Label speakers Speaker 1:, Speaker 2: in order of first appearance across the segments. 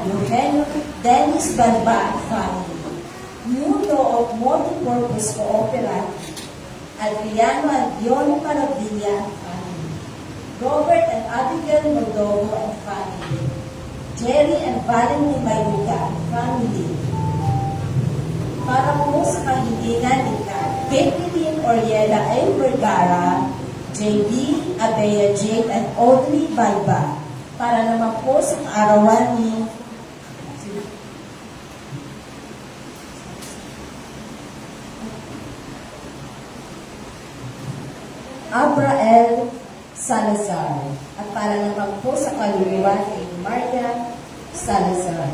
Speaker 1: Eugenio Dennis Balba family. New Law of Multipurpose Cooperative, Adriano and Dione Maravilla family. Robert and Abigail Mordogo and family. Jerry and Valentin Mayuga and family. Para po sa kahilingan ni Caitlin Oriela A. Vergara, J.D. Abea Jade and Audrey Balba. Para naman po sa kaarawan ni Abrael Salazar. At para naman po sa kaluluwa ni Maria Salazar.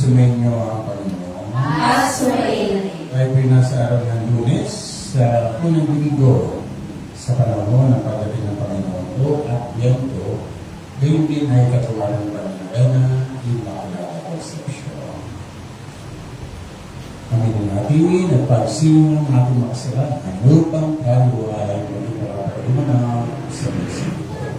Speaker 2: Sumainyo ang Panginoon. Ay pinasa araw ng Lunes sa unang linggo sa panahon ng pagdating ng Panginoon o at Biyento, gayon din ay katuwa ng Panginoon Immaculada Conception. Aminin natin at pagsimulan ng ating makasalanan upang tayo ay magpapaliwanag sa munisipyo.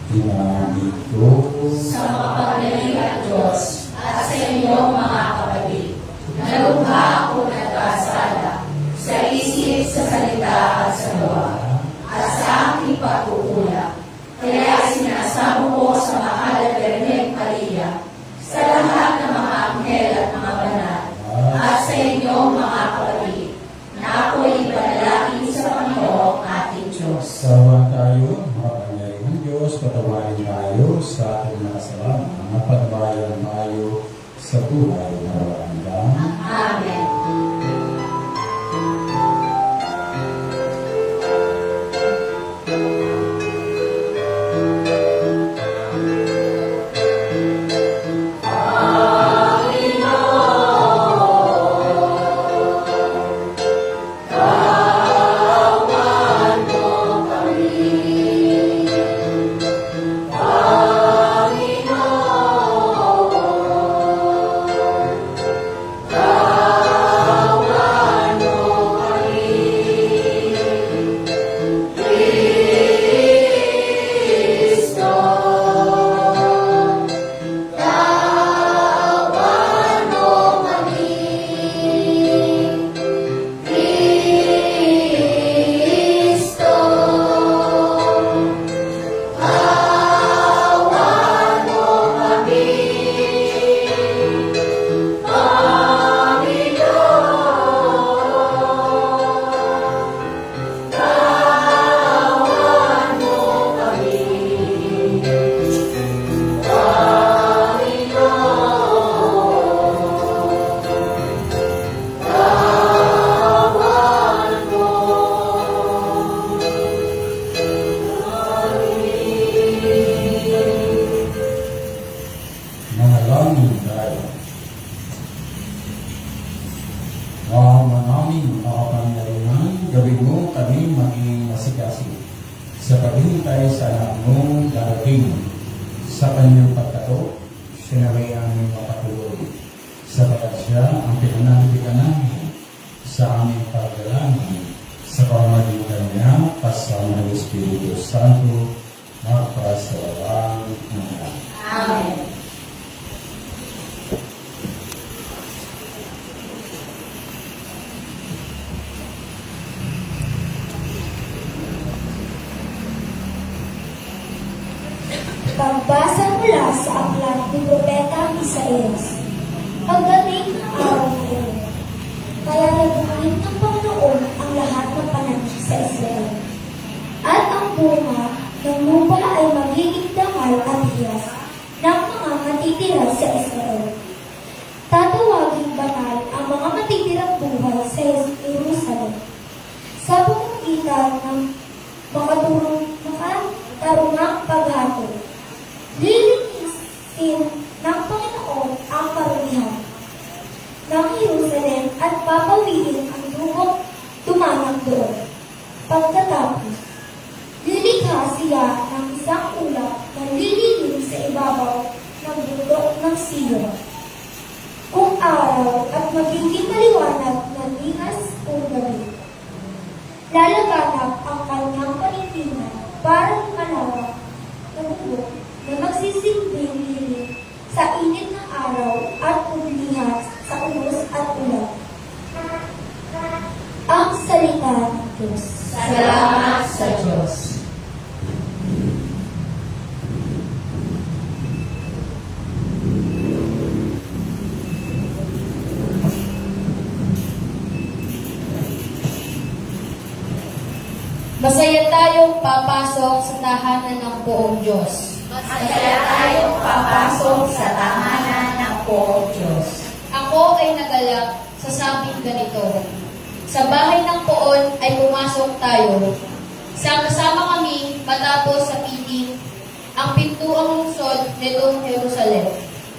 Speaker 2: Tinamin ko
Speaker 3: sa makapangyarihan Diyos at sa inyong mga kapatid. Nalugha ako ng kasala sa isip, sa salita at sa gawa, at sa aking pagkukulang. Kaya sinasamo ko sa mahal at Birheng Maria, sa lahat ng mga anghel at mga banal, at sa inyong mga kapatid, na ako'y ipanalangin sa Panginoong ating Diyos.
Speaker 2: Sawa tayo, makapangyarihan Diyos, patawarin tayo sa ating mga kasalanan, mapagbayan tayo sa buhay na walang hanggan.
Speaker 3: Amen.
Speaker 2: Amen. aming makapangyarihan, gawin mo kami maging masikasi sa paghihintay sa anak mong darating sa kanyang pagkato, siya na may aming mapatuloy. Sapagat siya ang pinanandigan namin sa aming pagdalangin sa pamamagitan niya kasama ng Espiritu Santo magpasawalang Amen.
Speaker 3: Amen.
Speaker 4: Pagbasa mula sa aklat ni Propeta Isaias. Pagdating ng araw na iyon, kaya naguhit ng Panginoon ang lahat ng pananim sa Israel. At ang bunga ng lupa ay magiging dangal at hiyas ng mga matitira sa Israel. Tatawaging banal ang mga matitirang buhay sa Jerusalem. Sa pamamagitan ng makatarungang paghatol, lilinisin ng Panginoon ang karamihan ng Jerusalem at papawiin ang dugong tumanang doon. Pagkatapos, lilikha siya ng isang ulap na lililim sa ibabaw ng bundok ng Sion. Kung araw at magiging maliwanag na lingas kung gabi. Lalaganap ang kanyang panindigan para malawak na bundok na magsisilbing lilim sa init ng araw at umlihas sa unos at ulan. Ang salita ng Diyos.
Speaker 3: Salamat sa Diyos.
Speaker 5: Masaya tayong papasok sa tahanan ng buong Diyos.
Speaker 3: Masaya tayong papasok sa tahanan ng Poong Diyos.
Speaker 5: Ako ay nagalak sa sabing ganito. Sa bahay ng poon ay pumasok tayo. Sama-sama kami matapos sa piling ang pintuang lungsod nitong Jerusalem.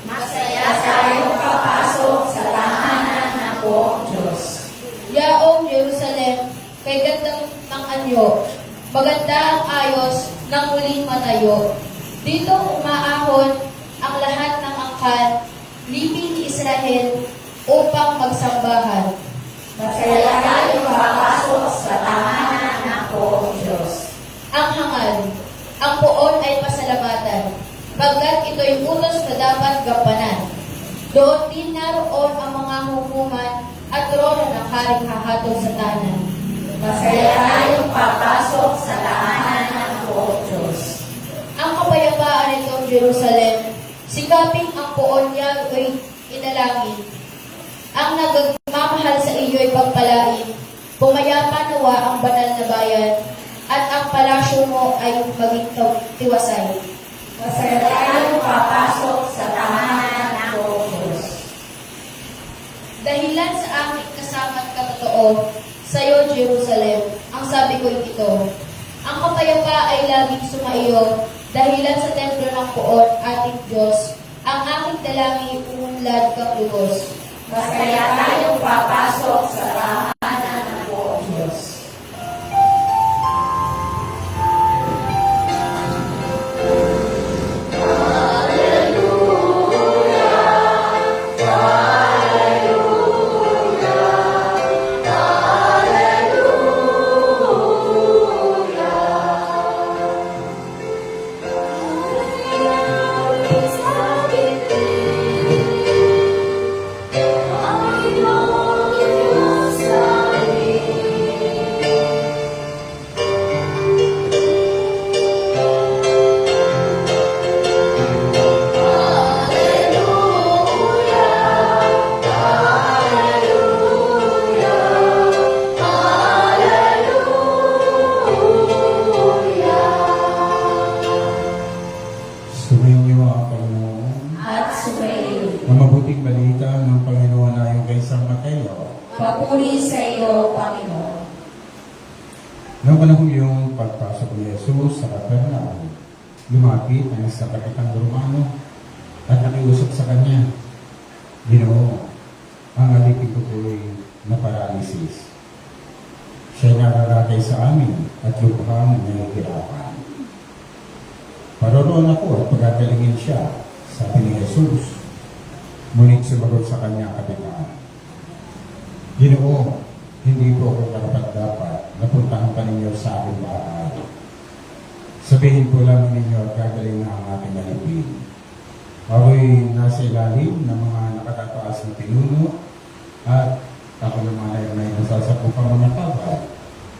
Speaker 3: Masaya tayong papasok sa tahanan ng Poong Diyos.
Speaker 5: Yaong Jerusalem, kay ganda ng anyo, maganda ang ayos ng muling matayo. Dito umaahon ang lahat ng angkan, liping ni Israel, upang magsambahan.
Speaker 3: Masaya tayong papasok sa tahanan ng Poong Diyos.
Speaker 5: Ang hangal, ang poon ay pasalamatan, pagkat ito'y utos na dapat gampanan. Doon din naroon ang mga hukuman at trono ng haring hahatol sa tahanan.
Speaker 3: Masaya tayong papasok sa tahanan ng Poong Diyos.
Speaker 5: Ang kapayapaan nitong Jerusalem, sikaping ang poon niya ay inalangin. Ang nagmamahal sa iyo ay pagpalain. Pumayapa nawa ang banal na bayan, at ang palasyo mo ay maging tiwasay.
Speaker 3: Masaya tayong papasok sa tahanan ng Poong Diyos.
Speaker 5: Dahilan sa aking kasama at katotoo, sa iyo, Jerusalem, ang sabi ko ito. Ang kapayapa ay laging sumaiyo, dahilan sa templo ng poon, ating Diyos, ang aking dalangin umunlad kang lubos.
Speaker 3: Masaya tayong papasok sa tahanan ng Poong Diyos.
Speaker 2: Sumayin niyo ang Panginoon.
Speaker 3: At sumayo.
Speaker 2: Ang mabuting balita ng Panginoon ayon kay San Mateo.
Speaker 3: Papuri sa iyo, Panginoon.
Speaker 2: Noong panahon yung pagpasok ni Jesus sa Capernaum, lumapit ang isang kapitang Romano at nakiusap sa kanya, Ginoo, ang alipin ko po'y na paralysis. Siya'y nararatay sa amin at lubhang nahihirapan. Paroroon ako at pagagalingin siya, sabi ni Jesus. Ngunit sumagot sa kanya kapitan, Ginoo, hindi po ako karapat-dapat na puntahan pa ninyo sa aking bahay. Sabihin po lang ninyo at gagaling na ang aking alipin. Ako'y nasa ilalim ng mga nakatataas na pinuno at ako naman ay may nasasapukang mga tawad.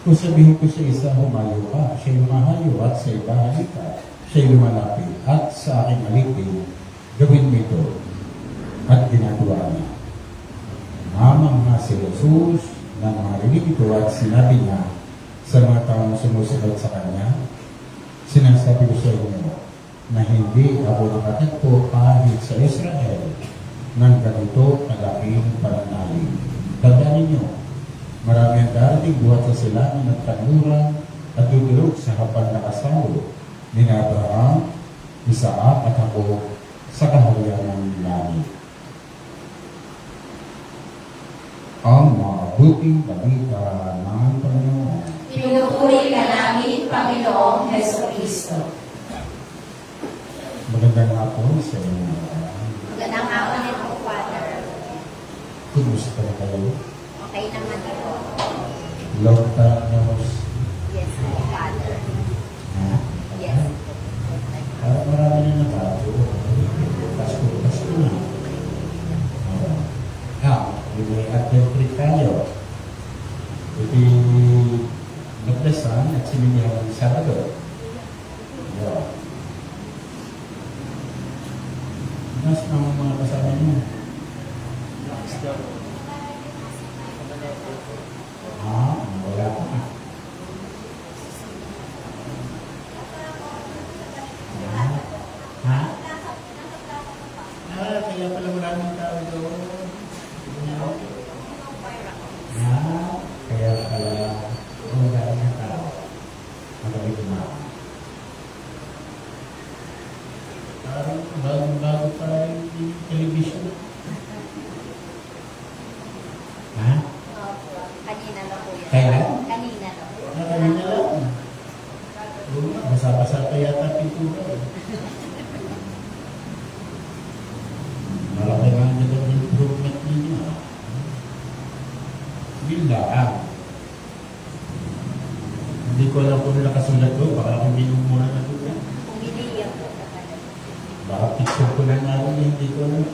Speaker 2: Kung sabihin ko sa isa, humayo ka, siya'y lumahayo at sa iba, halika, siya'y lumalapit at sa aking alipin, gawin mo ito. At ginagawa niya. Mamangha si Jesus na marinig ito at sinabi niya sa mga taong sumusunod sa kanya, sinasabi ko sa inyo na hindi ako nakatagpo kahit sa Israel ng ganito kalaking pananalig. Tandaan ninyo, marami ang darating buhat sa silangan at kanluran at dudulog sa hapag na kasalo ni Abraham, Isaac at ako sa kaharian ng langit. Ang mabuting balita ng Panginoon.
Speaker 3: Pinupuri ka namin, Panginoong Heso Kristo.
Speaker 2: Magandang hapon sa inyo.
Speaker 6: Magandang hapon din po, Father.
Speaker 2: Kumusta na kayo?
Speaker 6: Okay naman po.
Speaker 2: Long time no
Speaker 6: Yes po, Father.
Speaker 2: ha?
Speaker 6: Yes.
Speaker 2: Parang marami na nabago. Pasko na. May advent tayo. Ito'y nagdasan at sinigyan ng Sabado. Mas ang mga kasama niyo. Wala pa. Kaya pala maraming tao doon. Kaya pala maraming tao. Magaling kumain. Parang bago pa yung television. Ha?
Speaker 6: Opo. Kanina na po yan.
Speaker 2: Kailan?
Speaker 6: Kanina na po.
Speaker 2: Kanina lang. Basa-basa pa yata pintura. Malaki nga naging improvement ninyo. Bildaan. Hindi ko alam kung nakasulat ko. Baka akong binumura na ito.
Speaker 6: Pumiliyan po sa kanila.
Speaker 2: Baka picture ko lang nga rin, hindi ko alam.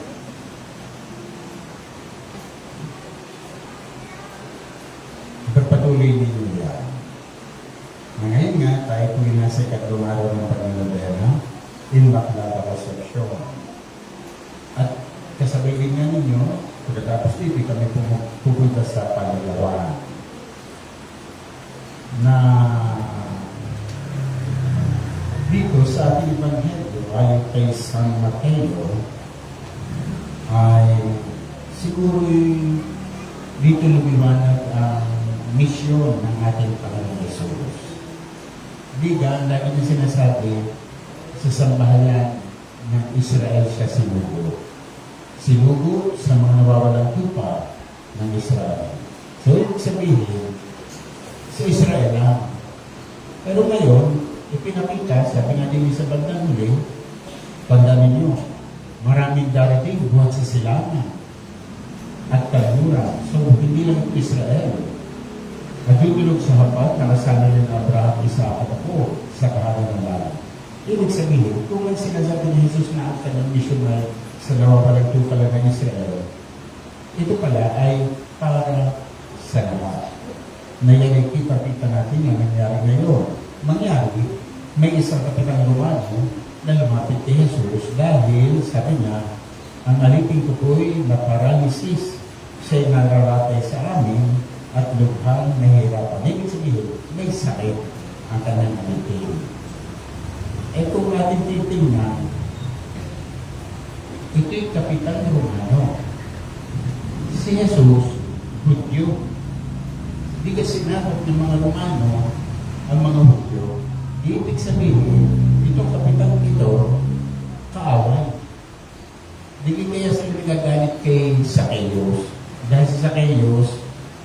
Speaker 2: Pagpatuloy ninyo yan. Ngayon nga, tayo po yung nasa ikatlong araw ng Panginoon in Baklava Reception. At kasabay din nga ninyo, pagkatapos dito kami pupunta sa Pangalawa na dito sa ating Ebanghelyo ayon kay San Mateo ay siguro dito lumiwanag ang misyon ng ating Panginoon Jesus. Diga, lagi na sinasabi sa sambahayan ng Israel siya sinugo. Sinugo sa mga nawawalang tupa ng Israel. So, ibig sabihin, sa Israel lang. Pero ngayon, ipinakita, sabi nga din sa bandang huli, pandamin nyo, maraming darating buhat sa silangan at kanluran. So, hindi lang Israel. Nadudulog sa hapag, nakasama rin Abraham, Isaac at ako sa kaharian ng langit. Ibig sabihin, kung ang sinasabi ni Jesus na ang kanyang missionary sa nawawalang tupa ng Israel, ito pala ay para sa lahat. Na yan ay kita-kita natin yung nangyari ngayon. Mangyari, may isang kapitang Romano na lumapit kay Jesus dahil sabi niya, ang alipin ko po'y na paralysis, siya'y nararatay sa amin at lubhang nahihirapan. Ibig sabihin, may sakit ang kanyang alipin. Eh kung natin titingnan, ito'y kapitang Romano. Si Jesus, Hudyo. Hindi kasi sinakot ng mga Romano ang mga Hudyo. Ibig sabihin, itong kapitang ito, kaaway. Hindi kaya sila nagagalit kay Zacchaeus. Dahil si Zacchaeus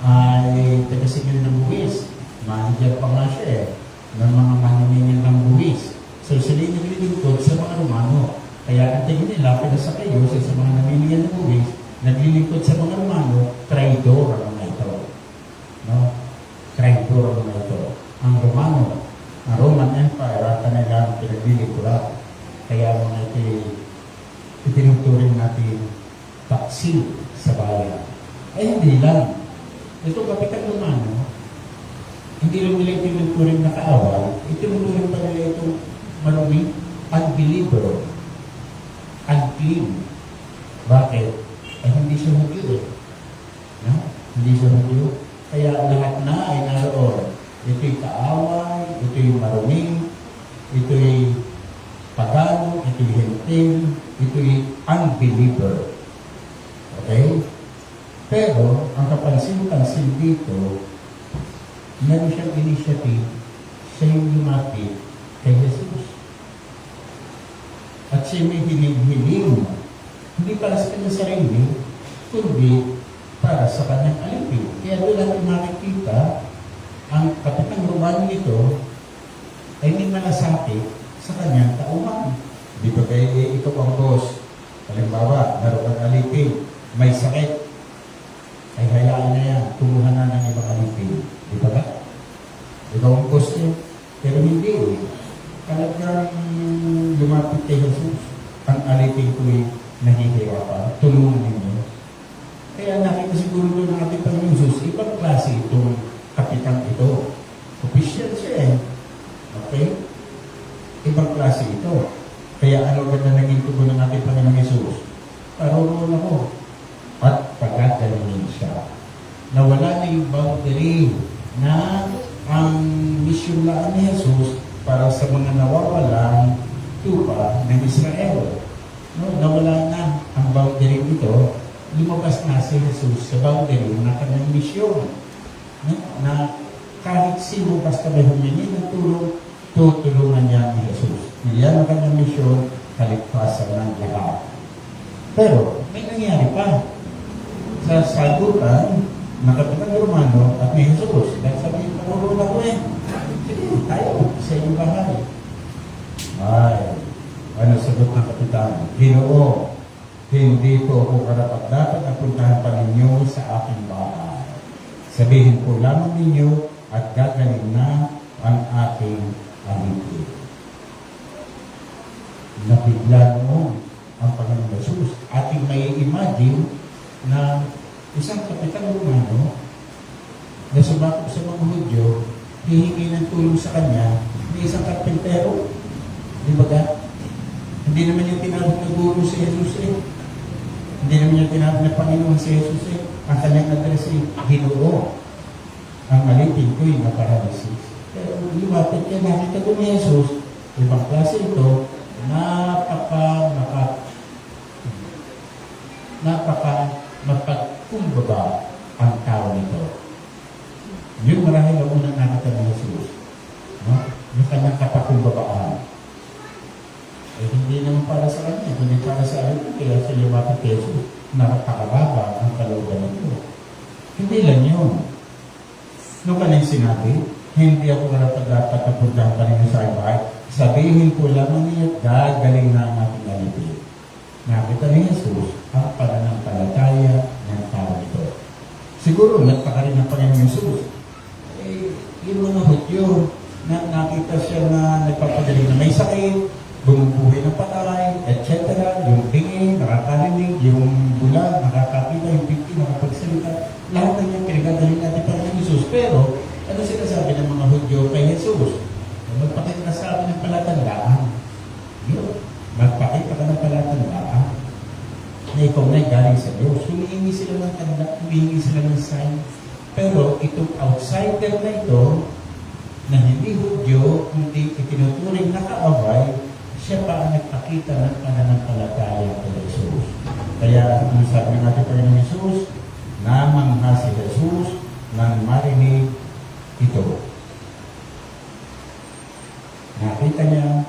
Speaker 2: ay taga-singil ng buwis. Manager pa nga siya ng mga maniningil ng buwis. So sila yung naglilingkod sa mga Romano. Kaya ang tingin nila, pinasakay yun sa mga naniningil ng buwis, naglilingkod sa mga Romano, traidor ang mga ito. No? Traidor ang mga ito. Ang Romano, ang Roman Empire, at kanilang pinaglilingkuran. Kaya mga itinuturing natin taksil sa bayan. Ay hindi lang. Ito Kapitan Romano, hindi lang nila itinuturing na kaaway, itinuturing pa nila itong marumi, unbeliever, unclean. Bakit? Ay hindi siya Hudyo eh. No? Hindi siya Hudyo. Kaya lahat na ay naroon. Ito'y kaaway, ito'y marumi, ito'y pagano, ito'y hentil, ito'y unbeliever. Okay? Pero, ang kapansin-pansin dito, meron siyang initiative, siya yung lumapit kay Jesus. At siya may hiling-hiling, hindi para sa kanyang sarili, kundi para sa kanyang alipin. Kaya doon natin makikita, ang Kapitang Romano nito ay may malasakit sa kanyang tauhan. Dito kay ito ang boss. Halimbawa, naroon ang alipin, may sakit, ay hayaan na yan, tumuhan na ng ibang alipin. Di ba ba? Ikaw ang boss niya. Pero hindi eh. Talagang lumapit kay Jesus, ang alipin ko'y nahihirapan, tulungan ninyo. Kaya nakita siguro doon ng ating Panginoon Jesus, ibang klase itong kapitang ito. Official siya eh. Okay? Ibang klase ito. Kaya ano ganda naging tugon ng ating Panginoon Jesus? Paroroon ako. At pagkakalingin siya. Nawala na yung boundary na ang mission lang ni Jesus para sa mga nawawalang tupa ng Israel. No, nawala na ang boundary ito. Lumabas na si Jesus sa boundary na kanyang mission. No? Na kahit sino basta may humingi ng tulong, tutulungan niya ni Jesus. Yan ang kanyang mission, kaligtasan ng lahat. Pero, may nangyari pa. Sa sagutan, Kapitang Romano at ni Jesus. Dahil sabihin, pagulong ako eh. Sige, tayo sa iyong bahay. Ay, ano sagot ng Kapitan? Ginoo, hindi ko ako karapat-dapat na puntahan pa ninyo sa aking bahay. Sabihin ko lamang ninyo at gagaling na ang aking alipin. Nabigla noon ang Panginoon Jesus. Ating may imagine na isang Kapitang Romano na sumakop sa mga Hudyo, hihingi ng tulong sa kanya ni isang karpentero. Di ba ka? Hindi naman yung tinawag na guro si Jesus eh. Hindi naman yung tinawag na Panginoon si Jesus eh. Ang kanyang address ay Ginoo. Ang alipin ko yung naparalysis. Pero lumapit niya, nakita ko ni Jesus, ibang klase ito, mapagkumbaba ang tao nito. Yun marahil ang unang nakita ni Jesus. No? Yung kanyang kapakumbabaan. Eh, hindi naman para sa kanya, hindi para sa alipin, kaya sa lumapit kay Jesus, nakakababa ang kalooban nito. Hindi lang yun. Nung kanyang sinabi, hindi ako dapat na puntahan pa ninyo sa bahay. Sabihin ko lamang niya, gagaling na ang ating alipin. Nakita ni Jesus ang pananampalataya ng tao nito. Siguro, nagtaka rin ng Panginoon Jesus. Eh, yung mga Hudyo, na nakita siya na nagpapagaling na may sakit, bumubuhay ng patay, etc. Yung bingi, nakakarinig, yung bulag, nakakakita, yung piti, nakapagsalita. Lahat ng yung pinagagaling natin Panginoon Jesus. Pero, ano sinasabi ng mga Hudyo kay Jesus? Magpakita ka sa amin ng palatandaan. Yun. Magpakita ka ng palatandaan na ikaw na galing sa Diyos. Humihingi sila ng tanda, humihingi sila ng sign. Pero itong outsider na ito, na hindi Hudyo, hindi itinuturing na kaaway, siya pa ang nagpakita ng pananampalataya kay Jesus. Kaya, ang sabi natin pa ng Jesus, namangha si Jesus nang marinig ito. Nakita niya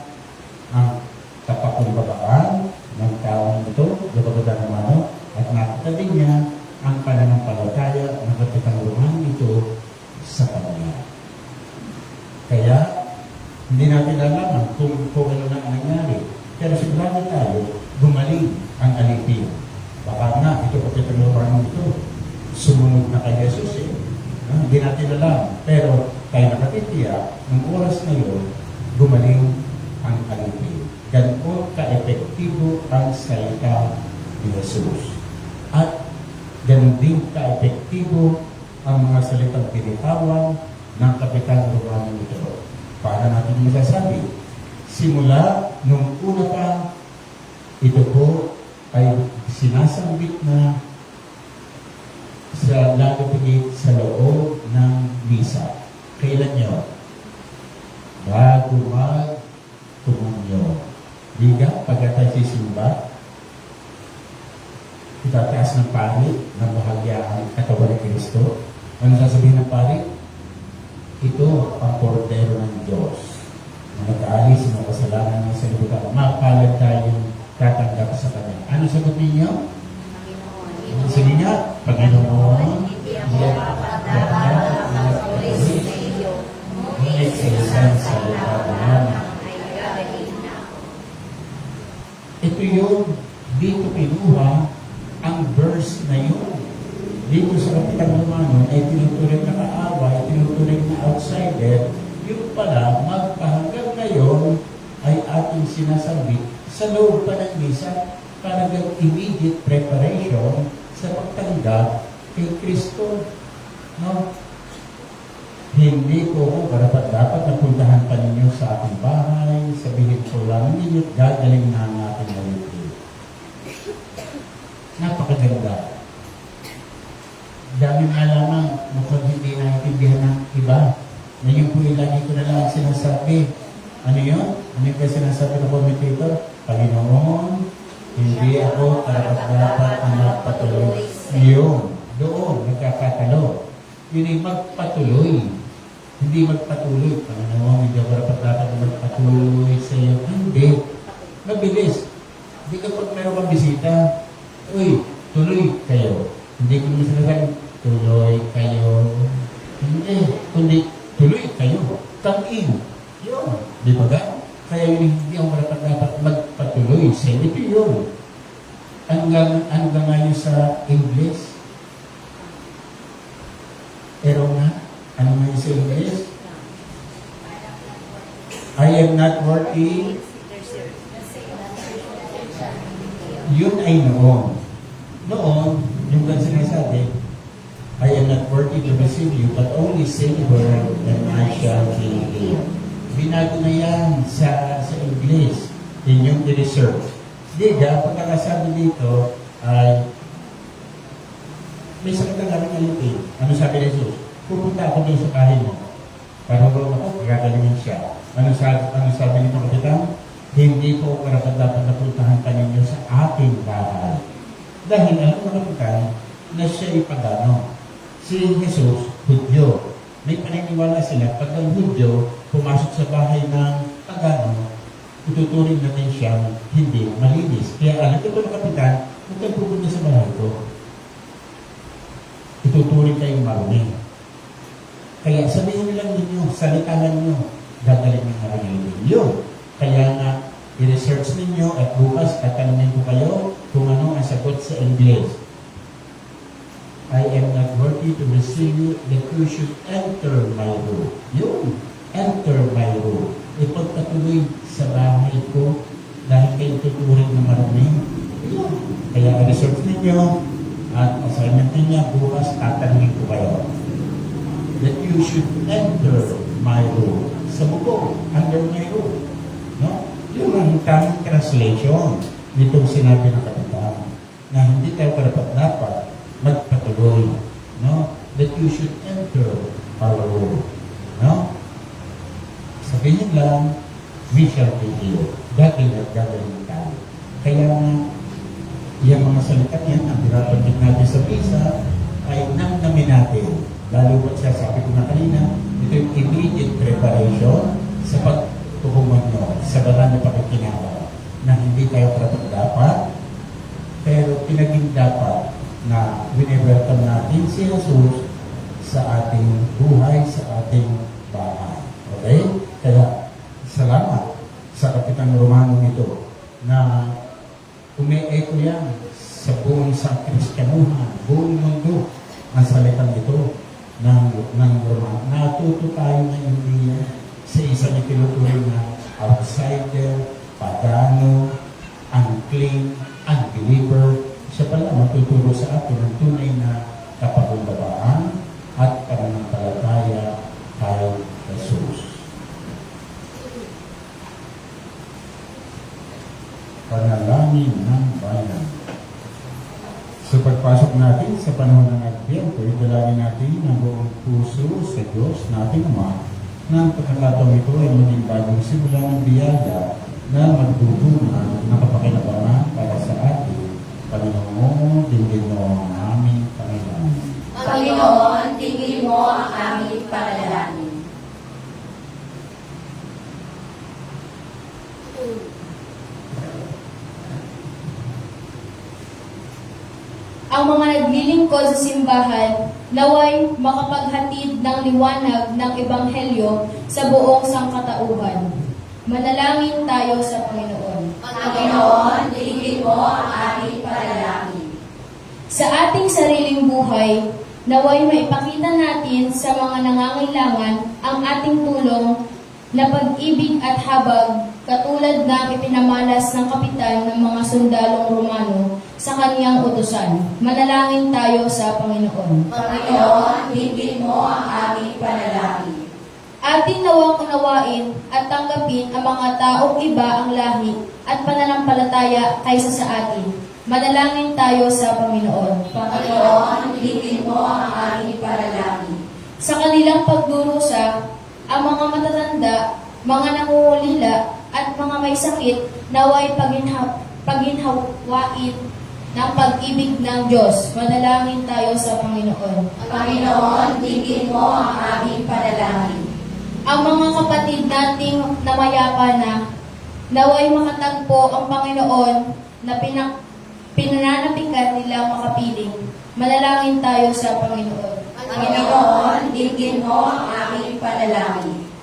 Speaker 2: ang kapakumbabaan ng taong ito, Kapitang Romano, at nakita din niya ang pananampalataya ng Kapitang Romano. Kapitang Romano ito. Sumunod na kay Jesus eh. Hindi natin alam. Pero tayo nakatitiyak, ng oras na yun, gumaling ang alipin. Ganoon ka-epektibo ang salita ni Jesus. At ganoon din ka-epektibo ang mga salitang binitawan ng Kapitang Romano ito. Para natin masasabi, simula nung una pa, ito po ay sinasambit na sa lalo pigit sa loob ng misa. Kailan yun? Bago mag-tumunyo. Liga, pagkatay sisimba, itataas ng pari ng bahagya ang katawan ni Kristo. Ano sasabihin ng pari? Ito ang kordero ng Diyos na nag-aalis ng kasalanan ng salibutan. Mapalad tayong tatanggap sa Kanya. Ano sagot ninyo?
Speaker 6: Panginoon.
Speaker 2: Sige nga, Panginoon,
Speaker 6: Hindi ako dapat makatuloy sa iyo.
Speaker 2: ngunit sa isang salita lamang.
Speaker 6: Ay gagaling na ako.
Speaker 2: Ito yun, dito kinuha ang verse na yun. Dito sa Kapitang Romano ay tinuturing na kaaway, tinuturing na outsider. Yung pala, magpahanggang ngayon ay ating sinasabi sa loob pa ng misa para ng immediate preparation sa pagtanggap kay Kristo. No? Hindi ko dapat napuntahan pa ninyo sa ating bahay, sabihin ko lang ninyo, gagaling na ang ating lalipin. Napakaganda. Dami nga lamang mukhang hindi naintindihan ng iba. Ngayon po yung lagi ko na lang sinasabi. Ano yun? Ano yung sinasabi ng commentator? Panginoon, hindi ako karapat-dapat na magpatuloy. Yun. Doon, nagkakatalo. Yun ay magpatuloy. Hindi magpatuloy. Panginoon, hindi ako karapat-dapat na magpatuloy sa iyo. Hindi. Mabilis. Hindi kapag meron kang bisita, uy, tuloy kayo. Hindi ko naman sinasabi, tuloy kayo. Hindi. Kundi, tuloy kayo. Come in. Yun. Di ba ga? Kaya yun, hindi ako dapat magpatuloy sa iyo. Ito yun. Ano nga yun sa English? Pero nga, ano nga yun sa English? I am not worthy. Yun ay noon. Noon, yung kan sinasabi, I am not worthy to receive you, but only say the word, and I shall be healed. Binago na yan sa English. Yun yung research. Diga, pagkakasabi dito, ay may sakit ang aming alipin. Ano sabi ni Jesus? Pupunta ako doon sa bahay mo. Para doon ako, gagalingan siya. Ano sabi nito, Kapitan? Hindi po karapat-dapat na puntahan ka ninyo sa ating bahay. Dahil alam mo, Kapitan, na siya ipagano. Si Jesus, Hudyo. May paniniwala sila, pag ang Hudyo pumasok sa bahay ng pagano, ituturing natin siyang hindi malinis. Kaya alam ko na, Kapitan, huwag kang pupunta sa bahay ko. Ituturing kayong marumi. Kaya sabihin nilang ninyo, salitahan ninyo, gagaling ng marami yun. Kaya nga, i-research ninyo at bukas tatanungin ko kayo kung ano ang sagot sa English. I am not worthy to receive you, that you should enter my room. Yun, enter my room. Ipagpatuloy sa bahay ko dahil kayo tuturing na marami. Yun. Kaya i-research ninyo at assignment ninyo bukas tatanungin ko kayo. That you should enter my room. Sa buko, under my room. No? Yun ang tamang translation nitong sinabi ng Kapitan na hindi tayo karapat-dapat magpatuloy. No? That you should enter our room. No? Sabihin lang, we shall be healed. Gagawin at gagawin tayo. Kaya yung mga salita yan, ang pinapanggit natin sa pisa, ay namnamin natin. Lalo ba't sabi ko na kanina, ito yung immediate preparation sa pagtukuman nyo, sa banal na pakikinawa, na hindi tayo dapat, pero pinaging dapat na wini-welcome natin si Jesus sa ating buhay, sa ating bahay. Okay? Kaya, salamat sa Kapitang Romano nito na umi-echo yan sa buong Kristyanuhan, buong mundo, ang salitang ito ng Roma. Natuto tayo na hindi sa isang itinuturing na outsider, pagano, unclean, unbeliever. Siya pala matuturo sa atin ng tunay na kapakumbabaan at pananampalataya kay Jesus. Panalangin ng bayan. Sa pagpasok natin sa panahon ng Advento, idalangin natin ang buong puso sa Diyos nating Ama na ang pagkakataong ito ay maging bagong simula ng biyaya na magdudungan ng kapakinabangan para sa atin. Panginoon, dinggin mo ang aming Panginoon.
Speaker 3: Panginoon, tingin mo ang aming panalangin.
Speaker 5: Ang mga naglilingkod sa simbahan naway makapaghatid ng liwanag ng Ebanghelyo sa buong sangkatauhan. Manalangin tayo sa Panginoon.
Speaker 3: Panginoon, tingin mo ang aming panalangin.
Speaker 5: Sa ating sariling buhay, naway maipakita natin sa mga nangangailangan ang ating tulong na pag-ibig at habag katulad ng ipinamalas ng kapitan ng mga sundalong Romano sa kaniyang utusan. Manalangin tayo sa Panginoon.
Speaker 3: Panginoon, tingin mo ang aming panalangin.
Speaker 5: Atin nawang unawain at tanggapin ang mga taong iba ang lahi at pananampalataya kaysa sa atin. Manalangin tayo sa Panginoon.
Speaker 3: Panginoon, tingin mo ang aming panalangin.
Speaker 5: Sa kanilang pagdurusa, ang mga matatanda, mga nangungulila, at mga may sakit, naway paginhawain ng pag-ibig ng Diyos. Manalangin tayo sa Panginoon.
Speaker 3: Panginoon, tingin mo ang aming panalangin.
Speaker 5: Ang mga kapatid nating namayapa na, naway makatagpo ang Panginoon na pinananapikan nila makapiling. Manalangin tayo sa Panginoon.
Speaker 3: Panginoon, tingin mo ang aming panalangin.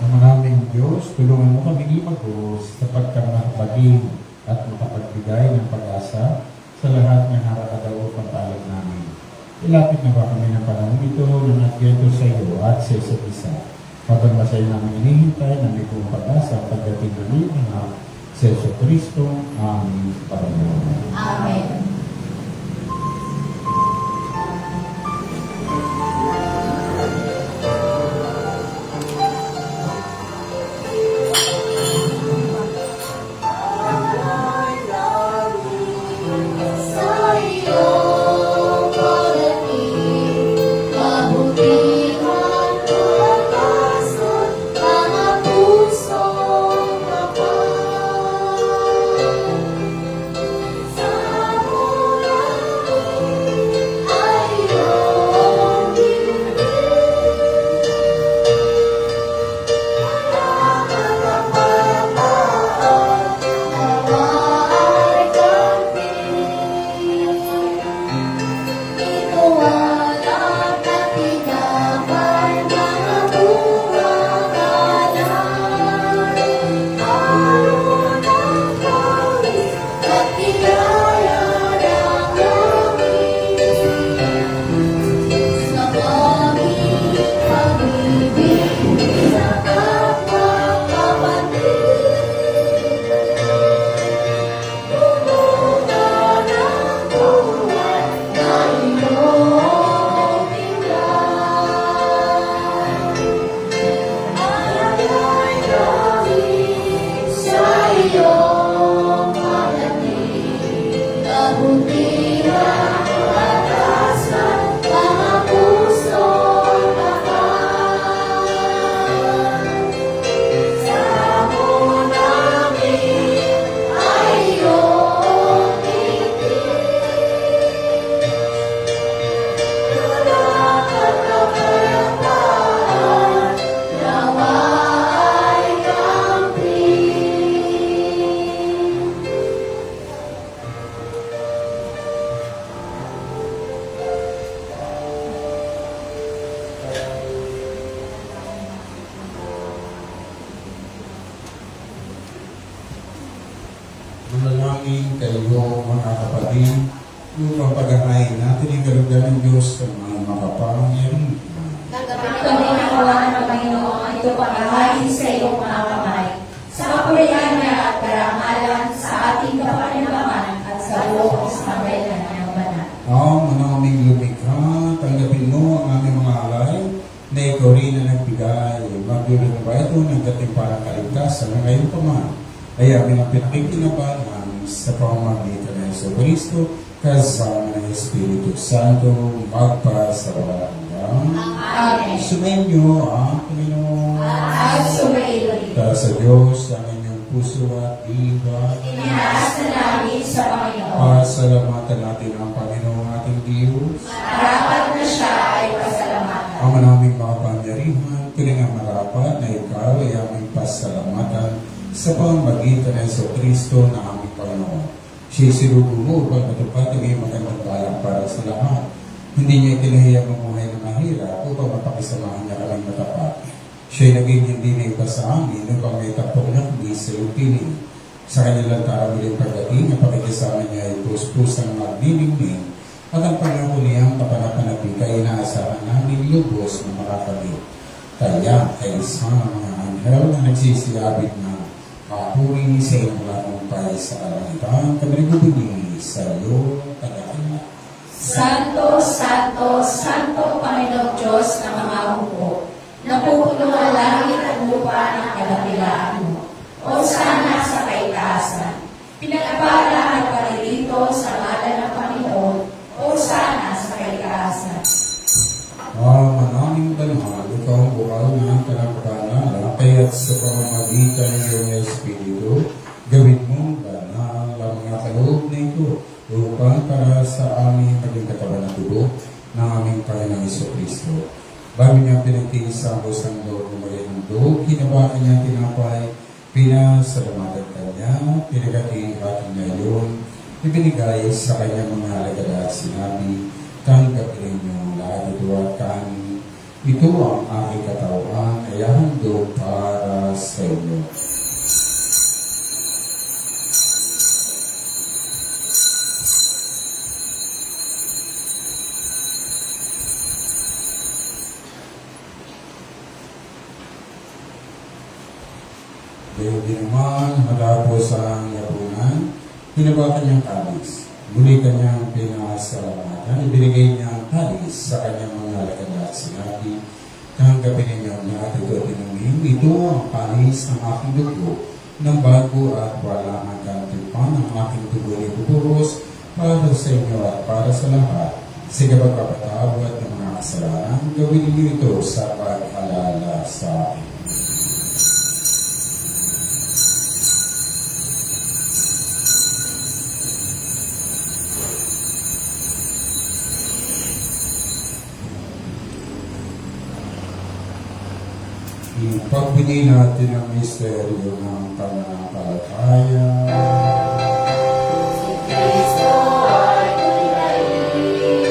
Speaker 2: Ang maraming Diyos, tulungan mo kami lumagos sa pagkamakabaging at makapagbigay ng pag-asa sa lahat ng nakakadaot ng palad namin. Ilapit na ba kami ng panahon ito ng Advento sa iyo at sa isa't isa? Habang masaya namin inihintay na may buong pag-asa ang pagdating ng iyong anak sa Yesu Kristo, aming Panginoon.
Speaker 3: Amen.
Speaker 4: Sa iyong pagdating, kabutihan, pag-asot, mga pusong kapal. Sa
Speaker 2: gabi upang paghahain natin ang kalugdan ng Diyos sa mga makapangyarihan.
Speaker 3: Kami nakuha ng Panginoon ito paghahain sa iyong mga kamay. Sa kapurihan niya at karangalan sa ating kapanabangan at sa buong sambayanan ng banal.
Speaker 2: Ang aming lumikha, tanggapin mo ang aming mga alay na ikaw rin na nagbigay. Magdulog ba ito ng katimpang kaligtasan na ngayon pa man ay aming ang pinakikinabangan sa pamamagitan ng Yesu Cristo kasama ng Espiritu Santo magpasawalang hanggang.
Speaker 3: Amen.
Speaker 2: Sumainyo ang Panginoon.
Speaker 3: At sumaili.
Speaker 2: Para sa Diyos, ang inyong puso at diwa.
Speaker 3: Tinaas na namin sa Panginoon.
Speaker 2: Pasalamatan natin ang Panginoon ating Diyos.
Speaker 3: Marapat na siya ay pasalamatan.
Speaker 2: Ang naming mga pangyarihan, tuloy ang marapat na ikaw ay aming pasalamatan sa pamamagitan ng Yesu Kristo na aming Panginoon. Siya'y sinugo mo upang matupad ang iyong magandang balak para sa lahat. Hindi niya ikinahiyang mamuhay na mahirap upang mapakisamahan niya kaming matapat. Siya'y naging hindi na iba sa amin upang may tapong nakbi sa iyong piling. Sa kanilang taramuling pagdating, ang pakikisama niya ay puspusang magniningning at ang panahuliyang kapanapanabik ay inaasahan namin lubos na makakamit. Kaya ay isang mga anghel na nagsisiyabit na papuri sa iyong lakumpay sa kalangitan, kami nagbubuni sa iyo, tagakina.
Speaker 3: Santo, Santo, Santo Panginoong Diyos ng mga hukbo, napupuno ang langit at lupa ng kadakilaan mo. O sana sa kaitaasan, pinagpala ang paririto sa ngalan ng Panginoon, o sana sa kaitaasan.
Speaker 2: Manaming banal, ikaw ang bukal ng kanagpanala, kaya't sa pamamagitan ng iyong Espiritu, gawin mong banal ang mga kaloob na ito upang para sa aming maging katawan ng dugo ng aming Panginoong Jesucristo. Bago niya pinagtiis sa ambos ng loob ng marinong hinabakan niya tinapay, pinasalamatan kanya, pinagatihatin niya yun, ibinigay sa kanyang mga alagad at sinabi, tanggapin niyo lahat ito at kanin. Ito ang aking katawan, ay handog para sa inyo. Gayon din naman, matapos ang yapunan, hinabakan niyang kalis. Muli kanyang pinasalamatan, ibinigay niya ang kalis sa kanyang mga alagad at sinabi, tanggapin ninyo lahat ito at inumin. Ito ang kalis ng aking dugo, ng bago at wala ang kantipan ng aking dugo ni Buburos para sa inyo at para sa lahat. Sa kapagpapatawad ng mga kasalanan, gawin niyo ito sa pag-alala sa akin. Pagbigay natin ang misteryo ng pananampalataya.
Speaker 3: Si Kristo ay nilaigin,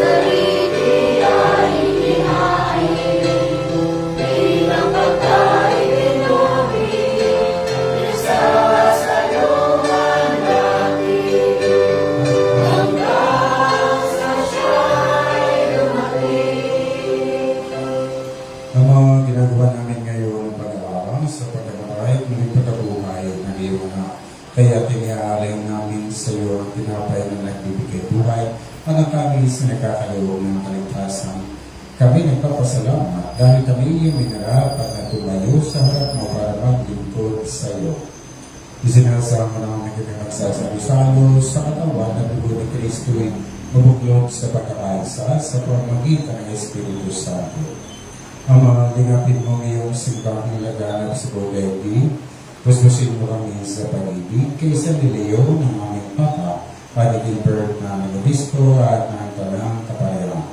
Speaker 3: sarili ay hinahin, bilang pagkain pinubig, pinasasaluhan natin, hanggang sa siya'y dumating.
Speaker 2: Ang mga ginagawa namin ngayon ng pag-aaral sa pagkakaray ng pagkabuhay ng iyong anak. Kaya tiniaalay namin sa iyo ang tinapay na nagbibigay buhay at ang kamis na nagkakaloob ng kaligtasan. Kami nagpapasalamat dahil kami iyong minarapat na tumayo sa harap mo para maglingkod sa iyo. Isinasama namin kami magsasalo sa katawan na dugo ni Kristo'y mabuklog sa pagkakaisa sa pamamagitan ng Espiritu Santo. Ang mga lingapin mong iyong simbahang laganap sa Bogaydi, puspusin mo kami sa pag-ibig kaysa niliyo ng aming Papa, Padre Gilbert na ng Obispo at ng Talang Kapayaan.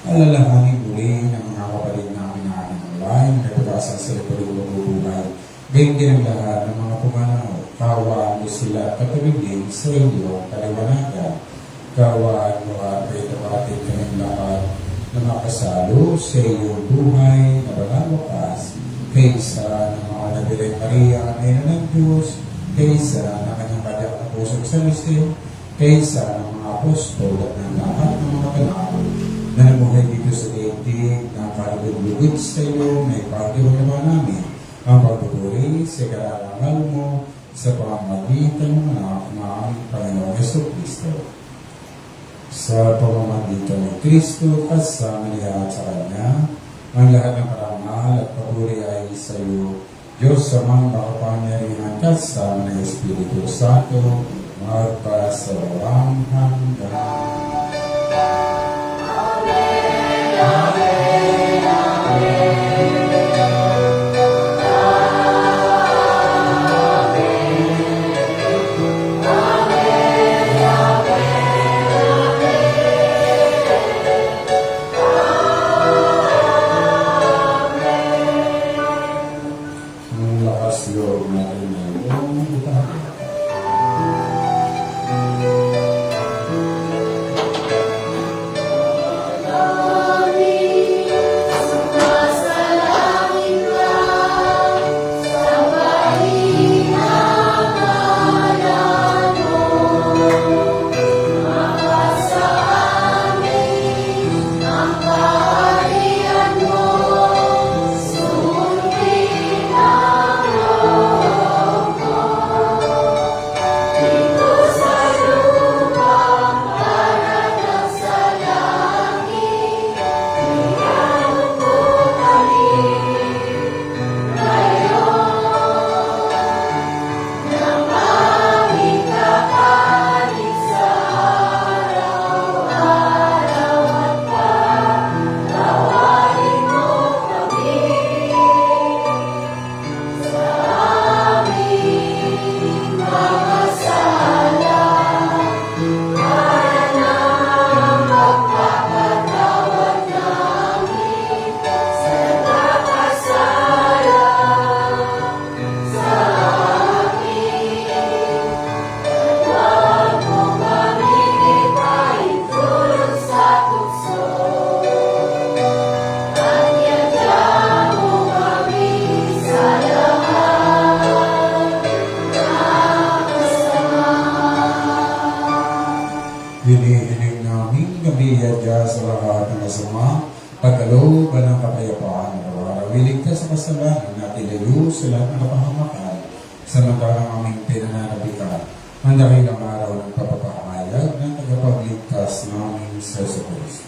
Speaker 2: Alalahanin muli ng mga kapatid namin na aming online na nagpapasang sa ituloy mabubuhay. Gayun din ang lahat ng mga pumanaw, kawaan mo sila katulungin sa iyong kaliwanagan. Kawaan mo at kaitapatin kaming lahat na makasalo sa iyong buhay na walang wakas kaysa ng mga nabilang Maria na ina ng Diyos, kaysa na kanyang kanyang apo puso sa Kristo kaysa ng mga apostol at ng lahat ng mga banal na nabuhay dito sa daigdig na kalugod-lugod sa iyo may pagdiwang naman namin ang pagpupuri sa kararangal mo sa pamamagitan ng anak na aming Panginoong Jesucristo. Sa pamamagitan ng Kristo kasama niya at sa Kanya, ang lahat ng karangal at papuri ay sa iyo, Diyos sa mga makapangyarihan kasama ng Espiritu Santo, magpa sa walang hanggan. Ang lakas loob natin ngayon, itahan. Hinihiling namin gabiyadya sa lahat ng masama, pagkalooban ng kapayapaan at araw-araw. Iligtas sa kasalanan at ilayo sa lahat ng kapahamakan, samantalang aming pinananabikan ang dakilang araw ng kapapahayag ng tagapagligtas namin sa Jesucristo.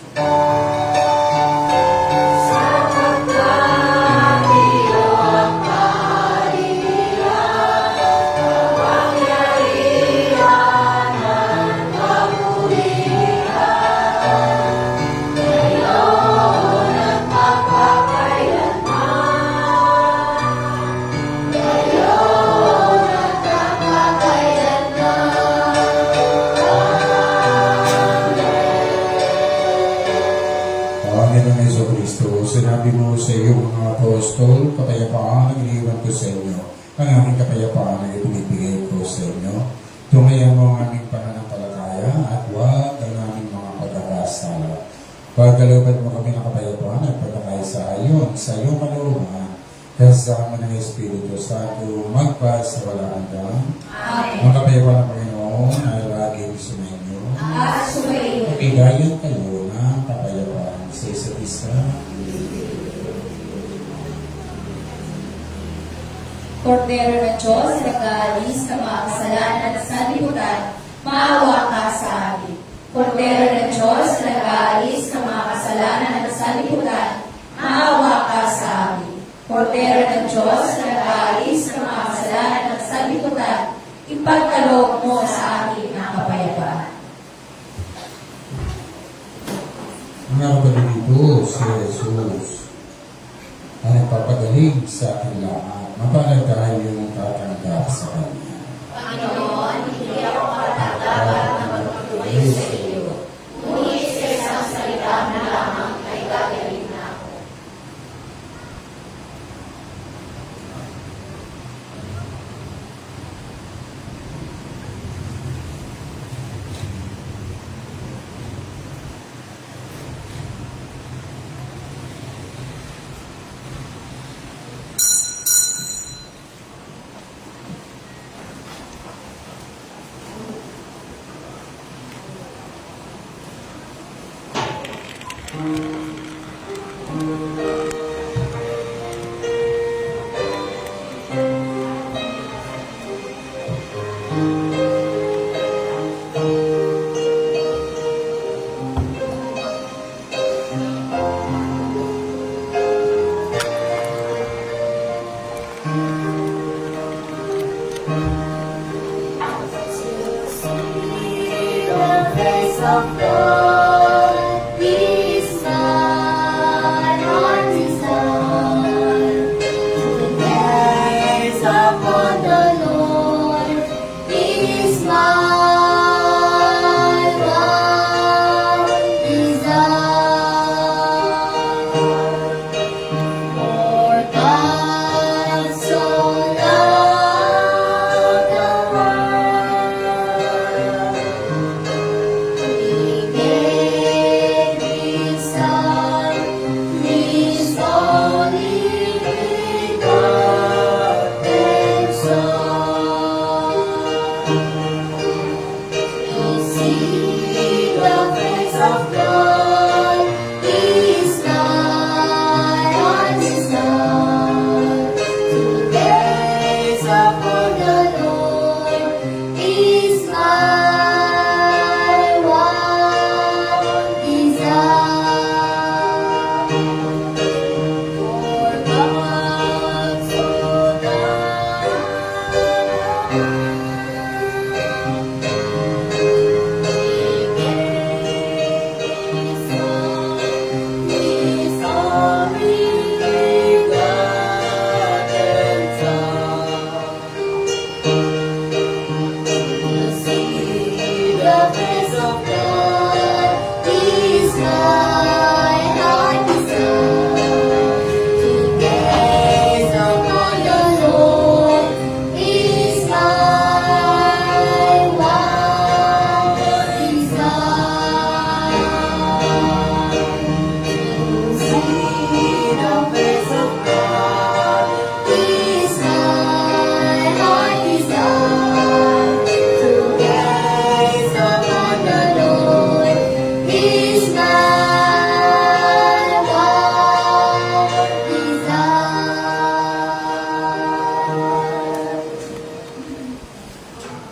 Speaker 2: Panginoon Jesucristo, sinabi mo sa iyong mga apostol, kapayapaan ang iniwan ko sa inyo. Ang aming kapayapaan ay ibinibigay ko sa inyo. Tungayan mo ang aming pananampalataya at huwag ang aming mga pagkakasala. Pagkalooban mo kami ng kapayapaan at pagkakaisa ayon sa iyong kalooban, kasama ng Espiritu Santo, magpa sa walang hanggan.
Speaker 3: Amen.
Speaker 2: Ang kapayapaan ng Panginoon ay laging sumainyo.
Speaker 3: At sumainyo.
Speaker 2: Bigayan kayo ng kapayapaan sa isa't isa.
Speaker 3: Kordero ng Diyos, nag-aalis sa mga kasalanan at sanlibutan, maawa ka sa amin. Kordero ng Diyos, nag-aalis sa mga kasalanan at sanlibutan, maawa ka sa amin. Kordero ng Diyos, nag-aalis sa mga kasalanan at sanlibutan, ipagkaloob mo sa amin ang kapayapaan.
Speaker 2: Mga kapatid dito, si Jesus ay nagpapagaling sa ating lahat. Mapalad tayong tatanggap sa Kanya.
Speaker 3: Panginoon, hindi ako matatanggap na magpatuloy sa iyo. Ngunit sa isang salita na lamang ay gagaling na ako.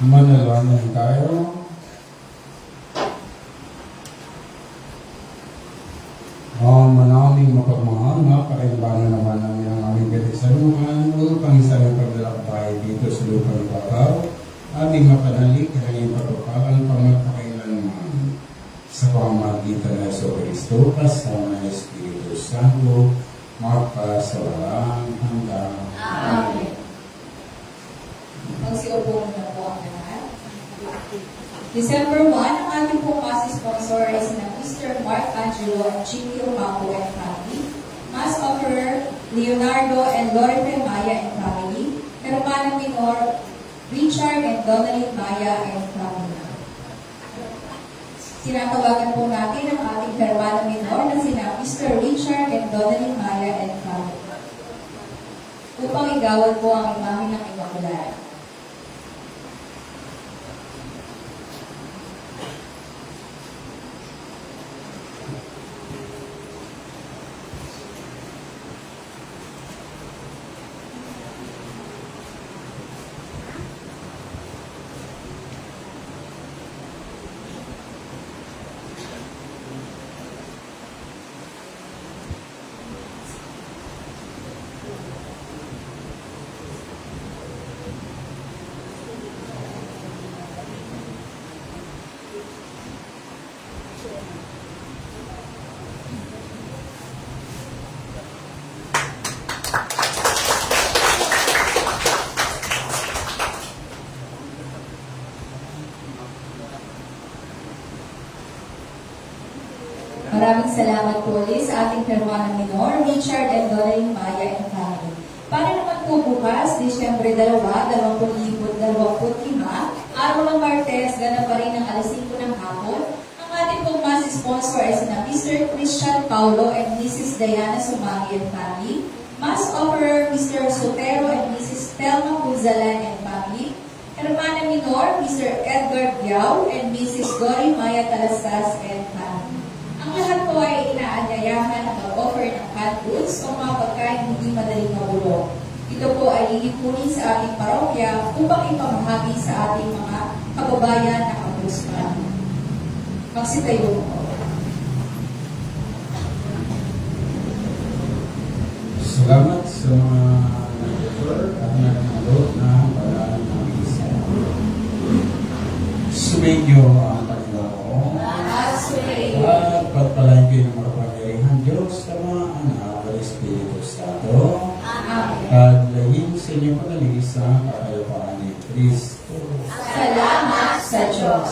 Speaker 2: Manalangin tayo. Manaming mapagmahal na pakailangan naman ng aming katisanuhan upang sa aming paglalakbay dito sa lupang bakaw, ating mapanalik ang iyong pagpapalang pangmagpakailanman sa pamamagitan ng Yesu Kristo kasama ng Espiritu Santo, magpa sa walang hanggan.
Speaker 3: Amen. Magsiupo muna po ang lahat. December 1, ang ating pong sponsor ay sina Mr. Mark Angelo and Chicky Ocampo and family. Mass Offerer Leonardo and Lorete Maya and family. Hermana Minor Richard and Donalyn Maya and family. Tinatawagan po natin ang ating Hermana Minor na sina Mr. Richard and Donalyn Maya and family. Upang igawad po ang imahe ng Immaculada. Maraming salamat po ulit sa ating Hermana Minor, Richard and Donalyn Maya and family. Para naman po bukas, Disyembre 2, 2025, araw ng Martes, ganap pa rin ang alas 5 ng hapon. Ang ating pong mass sponsor ay sina Mr. Christian Paulo and Mrs. Diana Sumagi and family. Mass offerer Mr. Sotero and Mrs. Telma Punzalan and family. Hermana Minor, Mr. Edgar Biao and Mrs. Gory Maya Talastas and family. Ang lahat po ay
Speaker 7: canned goods o mga pagkain hindi madaling mabulok. Ito po ay iipunin sa ating parokya upang ipamahagi sa ating mga kababayan na kapuspang. Magsitayo po.
Speaker 2: Salamat sa mga nag-refer at nag-alot ng paraan ng isa. Sumainyo ang Panginoon at pagpalain kayo ng makapangyarihan Diyos sa mga anak at Espiritu Santo at laging sa inyong pagalis ang kapayapaan ni Kristo.
Speaker 3: Salamat sa Diyos.